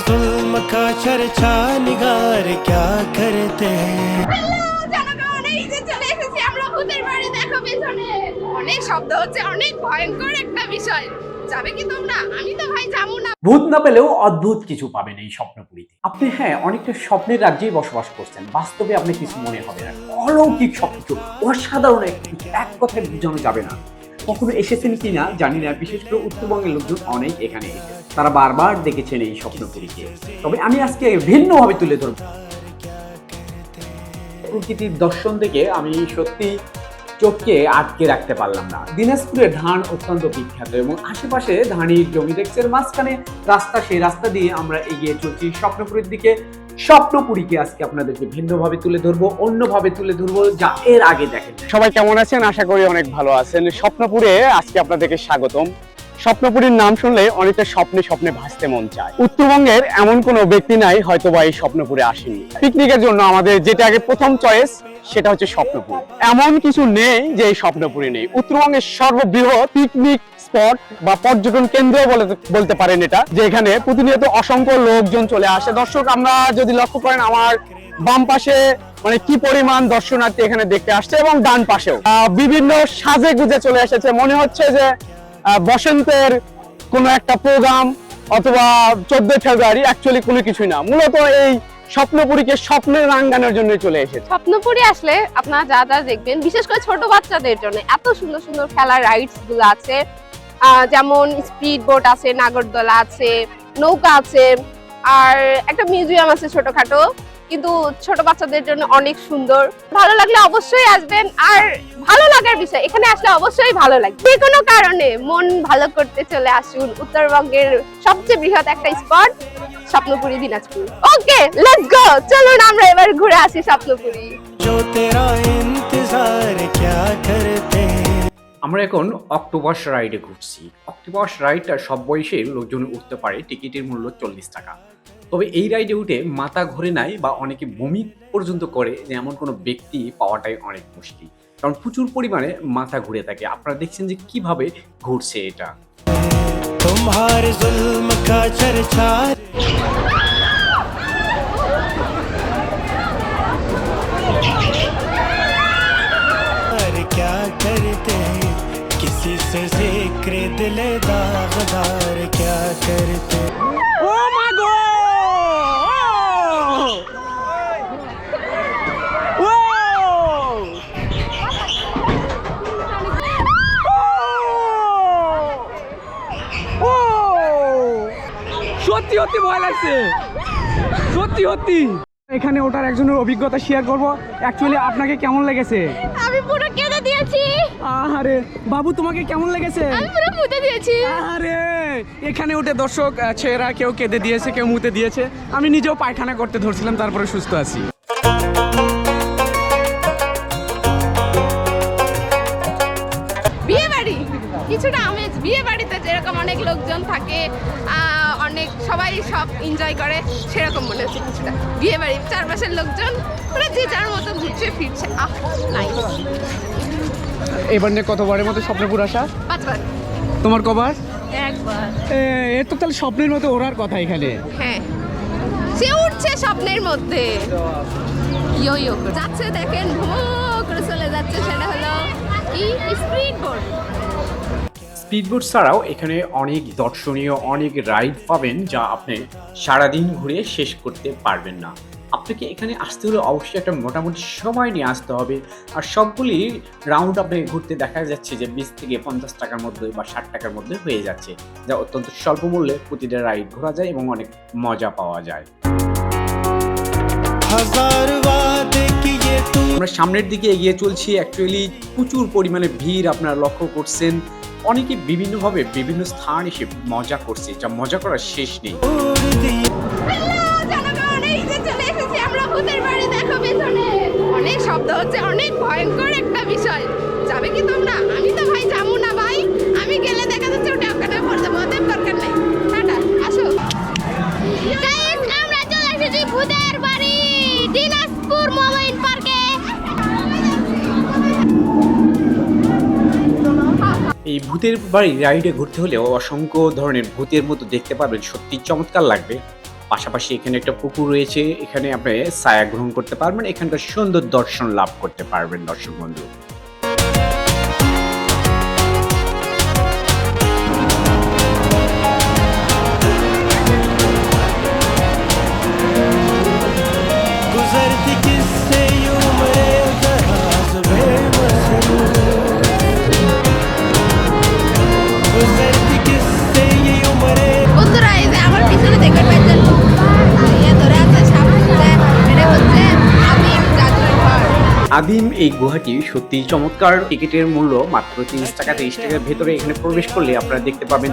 जुल्म का चर्चा निगार क्या करते हैं। অনেক শব্দ হচ্ছে, অনেক ভয়ঙ্কর একটা বিষয়। যাবে কি তোমরা? আমি তো ভাই যাবো না। ভূত না পেলেও অদ্ভুত কিছু পাবেন এই স্বপ্নপুরীতে। আপনি অনেকটা স্বপ্নের রাজ্যেই বসবাস করছেন, বাস্তবে আপনি কিছু মনে হবে না। অলৌকিক সবকিছু, অসাধারণ একটা কিছু, এক কথায় বোঝানো যাবে না। কখনো এসেছেন কিনা জানি না, বিশেষ করে উত্তরবঙ্গের লোকজন অনেক এখানে এসেছে, তারা বারবার দেখেছেন এই স্বপ্নপুরীকে। তবে আমি আজকে ভিন্নভাবে তুলে ধরব। প্রকৃতির দর্শন থেকে আমি সত্যি চোখকে আটকে রাখতে পারলাম না। দিনাজপুরের ধান অত্যন্ত বিখ্যাত এবং আশেপাশে ধানের জমি দেখছেন, মাঝখানে রাস্তা, সেই রাস্তা দিয়ে আমরা এগিয়ে চলছি স্বপ্নপুরীর দিকে। স্বপ্নপুরীকে আজকে আপনাদেরকে ভিন্নভাবে তুলে ধরবো, অন্যভাবে তুলে ধরবো, যা এর আগে দেখেন। সবাই কেমন আছেন? আশা করি অনেক ভালো আছেন। স্বপ্নপুরে আজকে আপনাদেরকে স্বাগতম। স্বপ্নপুরীর নাম শুনলে অনেকটা স্বপ্নে স্বপ্নে ভাসতে মন চায়। উত্তরবঙ্গের এমন কোনো ব্যক্তি নাই হয়তোবা এই স্বপ্নপুরে আসেনি। পিকনিকের জন্য আমাদের যেটা আগে প্রথম চয়েস সেটা হচ্ছে স্বপ্নপুর। এমন কিছু নেই যে এই স্বপ্নপুরে নেই। উত্তরবঙ্গের সর্ববৃহৎ পিকনিক স্পট বা পর্যটন কেন্দ্র বলতে পারেন এটা, যে এখানে প্রতিনিয়ত অসংখ্য লোকজন চলে আসে। দর্শক, আমরা যদি লক্ষ্য করেন আমার বাম পাশে মানে কি পরিমাণ দর্শনার্থী এখানে দেখতে আসছে, এবং ডান পাশেও বিভিন্ন সাজে গুজে চলে এসেছে। মনে হচ্ছে যে বসন্তের কোনো একটা প্রোগ্রাম অথবা 14 ফেব্রুয়ারি, অ্যাকচুয়ালি কোনো কিছুই না। মূলত এই স্বপ্নপুরীকে স্বপ্নের রাঙ্গানোর জন্য চলে এসেছে। স্বপ্নপুরী আসলে আপনারা যা যা দেখবেন, বিশেষ করে ছোট বাচ্চাদের জন্য এত সুন্দর সুন্দর খেলার রাইডস গুলো আছে। যেমন স্পিড বোট আছে, নাগরদোলা আছে, নৌকা আছে, আর একটা মিউজিয়াম আছে ছোটখাটো, কিন্তু ছোট বাচ্চাদের জন্য অনেক সুন্দর। ভালো লাগলে অবশ্যই আসবেন। আর ভালো লাগার বিষয়, এখানে আসলে অবশ্যই ভালো লাগে। যে কোনো কারণে মন ভালো করতে চলে আসুন উত্তরবঙ্গের সবচেয়ে বৃহৎ একটা spot Swapnapuri Dinajpur. Okay, let's go, চলুন আমরা এবার ঘুরে আসি স্বপ্নপুরী। जो तेरा इंतजार क्या करते हैं। আমরা এখন অক্টোপাস রাইডে ঘুরছি। অক্টোপাস রাইডটা সব বয়সের লোকজন উঠতে পারে, টিকিটের মূল্য 40 টাকা। তবে এই রাইডে উঠে মাথা ঘুরে নাই বা অনেকে বমি পর্যন্ত করে, এমন কোনো ব্যক্তি পাওয়াটাই অনেক মুশকিল, কারণ প্রচুর পরিমাণে মাথা ঘুরে থাকে। আপনারা দেখছেন যে কিভাবে ঘুরছে এটা। तुम्हारे जुल्म का चर्चा क्या करते हैं, किसी से जिक्र दिले दागदार क्या करते हैं। সত্যি সত্যি ভয় লাগছে, সত্যি সত্যি। এখানে ওটার একজনের অভিজ্ঞতা শেয়ার করব। অ্যাকচুয়ালি আপনাকে কেমন লেগেছে? আমি পুরো কেঁদে দিয়েছি। আরে বাবু, তোমাকে কেমন লেগেছে? আমি পুরো মুতে দিয়েছি। আরে এখানে উঠে দর্শক ছেলেরা কেউ কেঁদে দিয়েছে, কেউ মুতে দিয়েছে। আমি নিজেও পায়খানা করতে ধরছিলাম, তারপরে সুস্থ আছি। বিয়ে বাড়ি কিছুটা আমেজ, বিয়ে বাড়িতে যেরকম অনেক লোকজন থাকে, অনেক সবাই সব এনজয় করে, সেরকম মনে হচ্ছে কিছুটা। বিয়ে বাড়ি, চারপাশের লোকজন পুরো যে যার মতো ঘুরছে ফিরছে। নাইস। এবার নিয়ে কতবারের মতো স্বপ্নপুর আসা? 5 বার। তোমার কবার? একবার। এর তো তাহলে স্বপ্নের মতো ওড়ার কথা এখানে। হ্যাঁ, সে উঠছে স্বপ্নের মধ্যে, ইয়ো ইয়ো যাচ্ছে, দেখেন ভো করে চলে যাচ্ছে। সেটা হলো কি স্পিড বোট। স্পিডবোট ছাড়াও এখানে অনেক দর্শনীয় অনেক রাইড পাবেন, যা আপনি সারাদিন ঘুরে শেষ করতে পারবেন না। আপনাকে এখানে আসতে হলে অবশ্যই একটা মোটামুটি সময় নিয়ে আসতে হবে। আর সবগুলি রাউন্ড আপনাকে ঘুরতে দেখা যাচ্ছে যে 20 থেকে 50 টাকার মধ্যে বা 60 টাকার মধ্যে হয়ে যাচ্ছে, যা অত্যন্ত স্বল্প মূল্যে প্রতিটা রাইড ঘোরা যায় এবং অনেক মজা পাওয়া যায়। আমরা সামনের দিকে এগিয়ে চলছি। অ্যাকচুয়ালি প্রচুর পরিমাণে ভিড় আপনারা লক্ষ্য করছেন। অনেকে বিভিন্নভাবে বিভিন্ন স্থান এসে মজা করছে, যা মজা করার শেষ নেই। অনেক শব্দ হচ্ছে, অনেক ভয়ঙ্কর একটা বিষয়। যাবে কি তোমরা? আমি তো ভাই যাবো না ভাই। আমি গেলে দেখা যাচ্ছে ওটা ওখানে পড়ে যাবো, ওদের দরকার নেই। টাটা, আসো। আমরা চলে এসেছি ভূতের বাড়ি, দিনাজপুর মোবাইল পার্কে। এই ভূতের বাড়ি রাইডে ঘুরতে হলেও অসংখ্য ধরনের ভূতের মতো দেখতে পাবেন, সত্যি চমৎকার লাগবে। পাশাপাশি এখানে একটা পুকুর রয়েছে, এখানে আপনি ছায়া গ্রহণ করতে পারবেন, এখানকার সুন্দর দর্শন লাভ করতে পারবেন দর্শক বন্ধু। गुजरती किससे ये उम्रे दराज बेमसरूर गुजरती किससे ये उम्रे বন্ধুরা এই যে আমার পিছনে দেখবেন একজন ইয়ে ধরে আছে সামনে এটা হচ্ছে আমিম জাদুর ঘর। আদিম এই গুহাটি সত্যিই চমৎকার। টিকিটের মূল্য মাত্র 30 টাকা। 30 টাকার ভেতরে এখানে প্রবেশ করলে আপনারা দেখতে পাবেন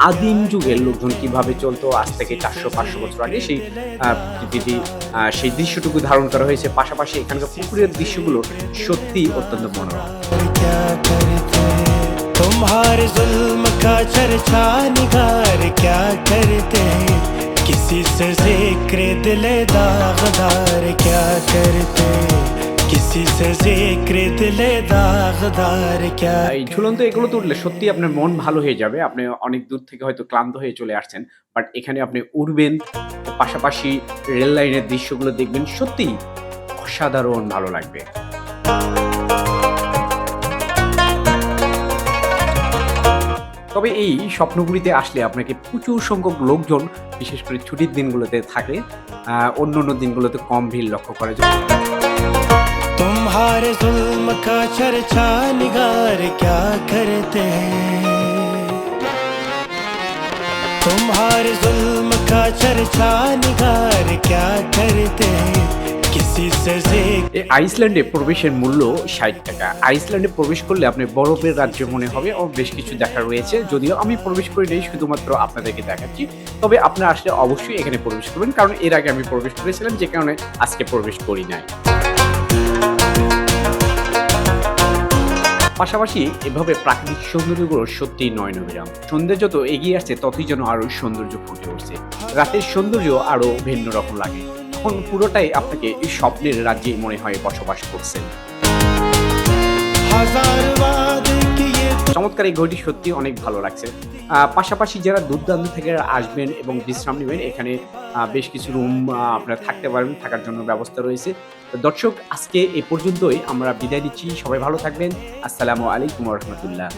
আদিম যুগের লোকজন কিভাবে চলতো আজ থেকে 400-500 বছর আগে। সেই দৃশ্যটুকু ধারণ করা হয়েছে। পাশাপাশি এখানকার পুকুরের দৃশ্যগুলো সত্যি অত্যন্ত মনোরম। क्या करते तुम्हारे जुल्म का चर्चा निगार क्या करते किसी से जिक्र दिले दागदार क्या करते किसी से जिक्र दिले दागदार क्या এই ঝুলন্ত এগুলোতে উঠলে সত্যি আপনার মন ভালো হয়ে যাবে। আপনি অনেক দূর থেকে হয়তো ক্লান্ত হয়ে চলে আসছেন, বাট এখানে আপনি উঠবেন, পাশাপাশি রেল লাইনের দৃশ্যগুলো দেখবেন, সত্যিই অসাধারণ ভালো লাগবে। তবে এই স্বপ্নপুরীতে আসলে আপনাকে প্রচুর সংখ্যক লোকজন, বিশেষ করে ছুটির দিনগুলোতে থাকে, অন্য দিনগুলোতে কম ভিড় লক্ষ্য করা যায়। तुम्हारे जुल्म का चर्चा निगार क्या करते तुम्हारे जुल्म का चर्चा निगार क्या करते किसी से जिक्र এই আইসল্যান্ডে প্রবেশের মূল্য 60 টাকা। আইসল্যান্ডে প্রবেশ করলে আপনি বরফের রাজ্য মনে হবে ও বেশ কিছু দেখা রয়েছে। যদিও আমি প্রবেশ করি নাই, শুধুমাত্র আপনাদেরকে দেখাচ্ছি। তবে আপনারা আসলে অবশ্যই এখানে প্রবেশ করবেন, কারণ এর আগে আমি প্রবেশ করেছিলাম, যে কারণে আজকে প্রবেশ করি নাই। পাশাপাশি এভাবে প্রাকৃতিক সৌন্দর্যগুলো সত্যিই নয়নবিরাম। সন্ধ্যা যত এগিয়ে আসছে ততই যেন আরো সৌন্দর্য ফুটে উঠছে। রাতের সৌন্দর্য আরো ভিন্ন রকম লাগে। তখন পুরোটাই আপনাকে এই স্বপ্নের রাজ্যে মনে হয় বসবাস করছেন। हजार वादे किए চমৎকার এই ঘরটি সত্যি অনেক ভালো লাগছে। পাশাপাশি যারা দূর দূরান্ত থেকে আসবেন এবং বিশ্রাম নেবেন, এখানে বেশ কিছু রুম আপনারা থাকতে পারবেন, থাকার জন্য ব্যবস্থা রয়েছে। তো দর্শক, আজকে এই পর্যন্তই, আমরা বিদায় দিচ্ছি। সবাই ভালো থাকবেন। আসসালামু আলাইকুম ওয়া রাহমাতুল্লাহ।